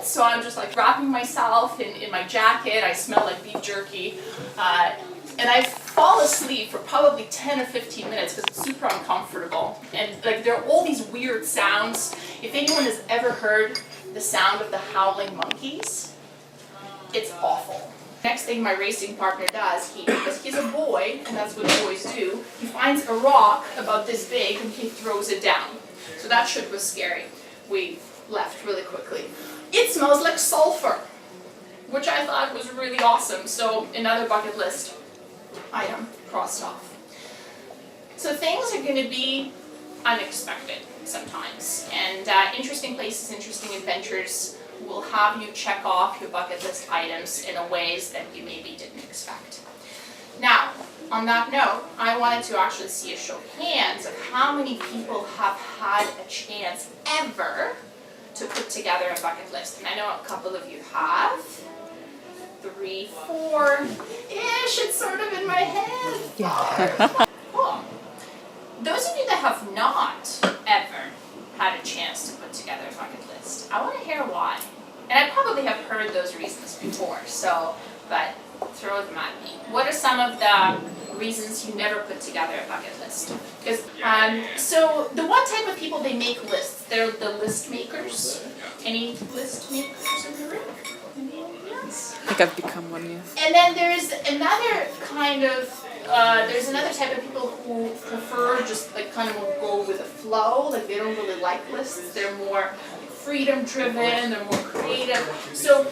so I'm just like wrapping myself in my jacket. I smell like beef jerky. And I fall asleep for probably 10 or 15 minutes because it's super uncomfortable. And like there are all these weird sounds. If anyone has ever heard the sound of the howling monkeys, it's awful. Next thing my racing partner does, because he's a boy, and that's what boys do, he finds a rock about this big and he throws it down. So that shit was scary. We left really quickly. It smells like sulfur, which I thought was really awesome. So another bucket list item crossed off. So things are going to be unexpected sometimes, and interesting places, interesting adventures will have you check off your bucket list items in a ways that you maybe didn't expect. Now, on that note, I wanted to actually see a show of hands of how many people have had a chance ever to put together a bucket list. And I know a couple of you have. 3, 4-ish, it's sort of in my head. Yeah. Cool. Those of you that have not ever had a chance to put together a bucket list, I want to hear why. And I probably have heard those reasons before, but throw them at me. What are some of the reasons you never put together a bucket list? Because so the one type of people, they make lists. They're the list makers. Any list makers in the room? I think I've become one, yeah. And then there's another kind of, there's another type of people who prefer just like kind of go with the flow, like they don't really like lists, they're more freedom driven, they're more creative. So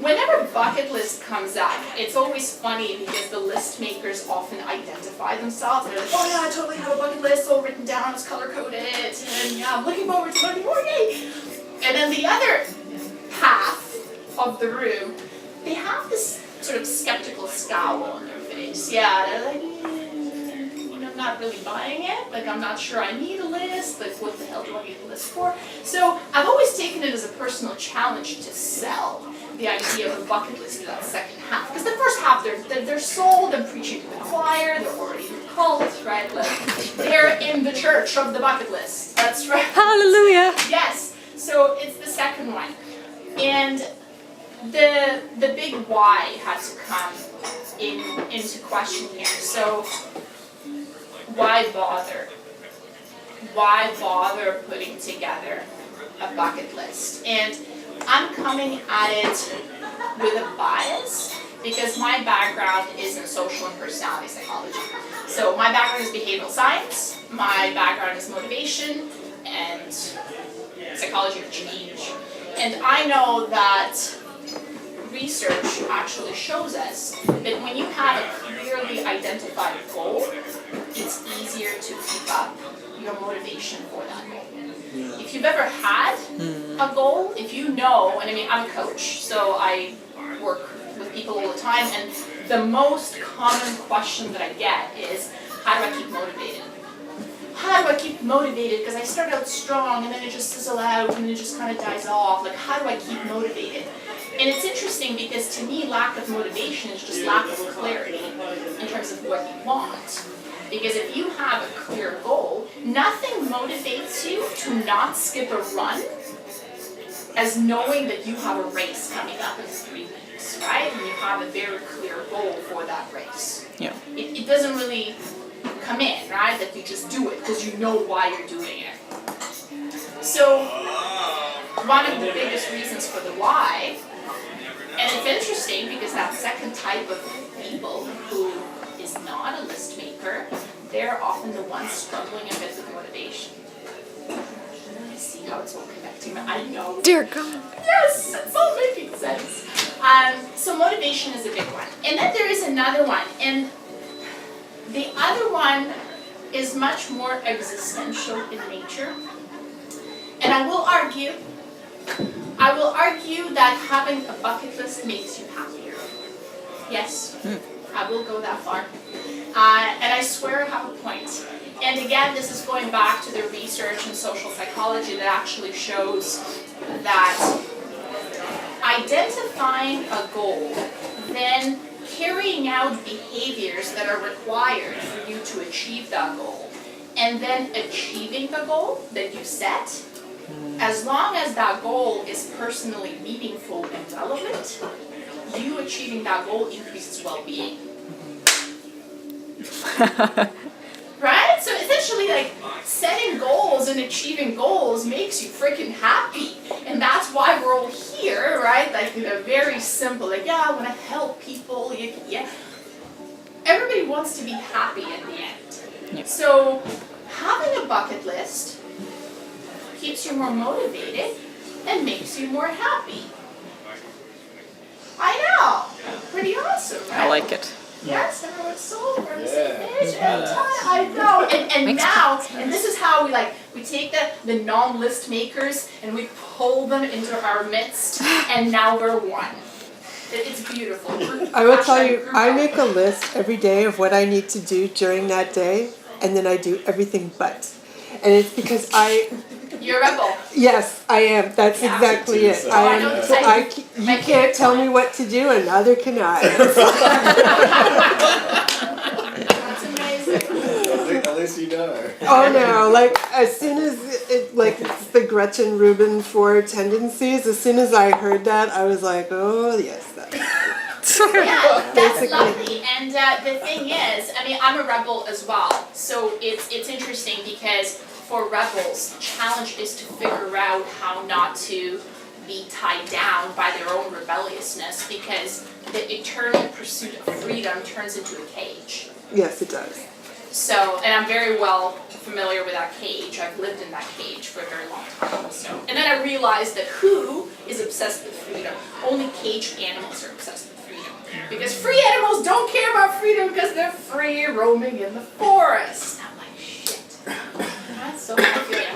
whenever bucket list comes up, it's always funny because the list makers often identify themselves. They're like, oh yeah, I totally have a bucket list all written down, it's color coded, and yeah, I'm looking forward to learning more, yay! And then the other half of the room, they have this sort of skeptical scowl on their face. Yeah, they're like, I'm not really buying it. Like, I'm not sure I need a list. Like, what the hell do I need a list for? So I've always taken it as a personal challenge to sell the idea of a bucket list in that second half. Because the first half, they're sold, they're preaching to the choir, they're already in the cult, right? Like, they're in the church of the bucket list. That's right. Hallelujah. Yes. So it's the second one. And the big why had to come into question here. So why bother? Why bother putting together a bucket list? And I'm coming at it with a bias because my background is in social and personality psychology. So my background is behavioral science, my background is motivation and psychology of change. And I know that research actually shows us that when you have a clearly identified goal, it's easier to keep up your motivation for that goal. If you've ever had a goal, if you know, and I mean, I'm a coach, so I work with people all the time, and the most common question that I get is, how do I keep motivated? How do I keep motivated? Because I start out strong and then it just fizzles out and then it just kind of dies off. Like, how do I keep motivated? And it's interesting because to me, lack of motivation is just lack of clarity in terms of what you want. Because if you have a clear goal, nothing motivates you to not skip a run as knowing that you have a race coming up in 3 weeks, right? And you have a very clear goal for that race. Yeah. It doesn't really come in, right? That you just do it because you know why you're doing it. So one of the biggest reasons for the why, and it's interesting because that second type of people who is not a list maker, they're often the ones struggling a bit with motivation. I see how it's all connecting. I know. Dear God. Yes, it's all making sense. So motivation is a big one. And then there is another one. And the other one is much more existential in nature. And I will argue that having a bucket list makes you happier. Yes, I will go that far. And I swear I have a point. And again, this is going back to the research in social psychology that actually shows that identifying a goal, then carrying out behaviors that are required for you to achieve that goal, and then achieving the goal that you set As long as that goal is personally meaningful and relevant, you achieving that goal increases well-being. Right? So essentially, like, setting goals and achieving goals makes you freaking happy. And that's why we're all here, right? Like, very simple, like, yeah, I want to help people, yeah. Everybody wants to be happy at the end. Yeah. So having a bucket list keeps you more motivated and makes you more happy. I know. Pretty awesome, right? I like it. Yes, everyone's so we're on the same page. I know. And Makes now, sense. and this is how we take the non-list makers and we pull them into our midst, and now we're one. It's beautiful. I will tell you, Group I up. make a list every day of what I need to do during that day, and then I do everything but. And it's because You're a rebel. yes, I am. That's Yeah. exactly it. So I know the type. You can't tell me what to do, and neither can I. That's amazing. At least you know. Oh no, like as soon as it's the Gretchen Rubin 4 tendencies, as soon as I heard that, I was like, oh yes. Yeah, that's Basically. lovely. And the thing is, I mean, I'm a rebel as well. So it's interesting because for rebels, challenge is to figure out how not to be tied down by their own rebelliousness, because the eternal pursuit of freedom turns into a cage. Yes, it does. So, and I'm very well familiar with that cage. I've lived in that cage for a very long time. So, and then I realized that who is obsessed with freedom? Only caged animals are obsessed with freedom. Because free animals don't care about freedom because they're free roaming in the forest. I'm like, shit. That's so I feel ya.